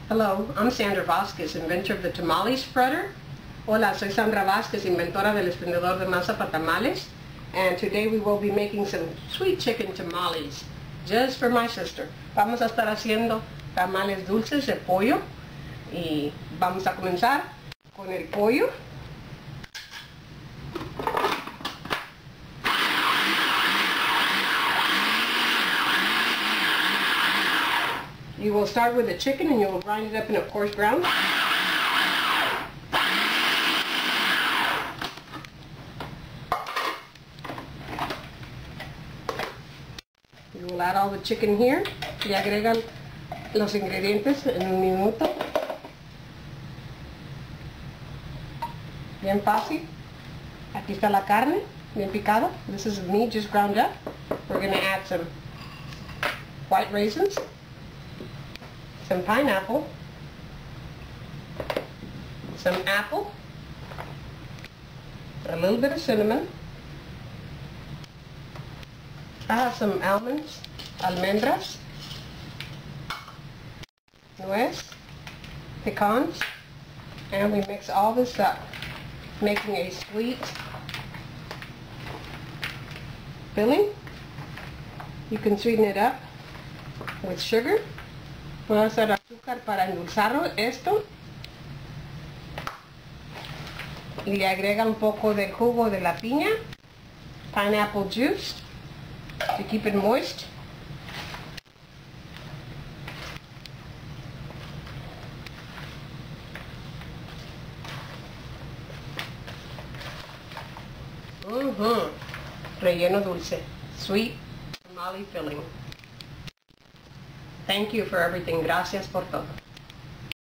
Hello, I'm Sandra Vasquez, inventor of the tamale spreader. Hola, soy Sandra Vasquez, inventora del extendedor de masa para tamales. And today we will be making some sweet chicken tamales, just for my sister. Vamos a estar haciendo tamales dulces de pollo. Y vamos a comenzar con el pollo. You will start with the chicken and you will grind it up in a coarse ground. You will add all the chicken here. Y agregan los ingredientes en un minuto. Bien fácil. Aquí está la carne, bien picada. This is meat just ground up. We're going to add some white raisins, some pineapple, some apple, a little bit of cinnamon. I have some almonds, almendras, nuez, pecans, and we mix all this up, making a sweet filling. You can sweeten it up with sugar. Puedo hacer azúcar para endulzarlo esto. Le agrega un poco de jugo de la piña, pineapple juice, to keep it moist. Relleno dulce, sweet tamale filling. Thank you for everything. Gracias por todo.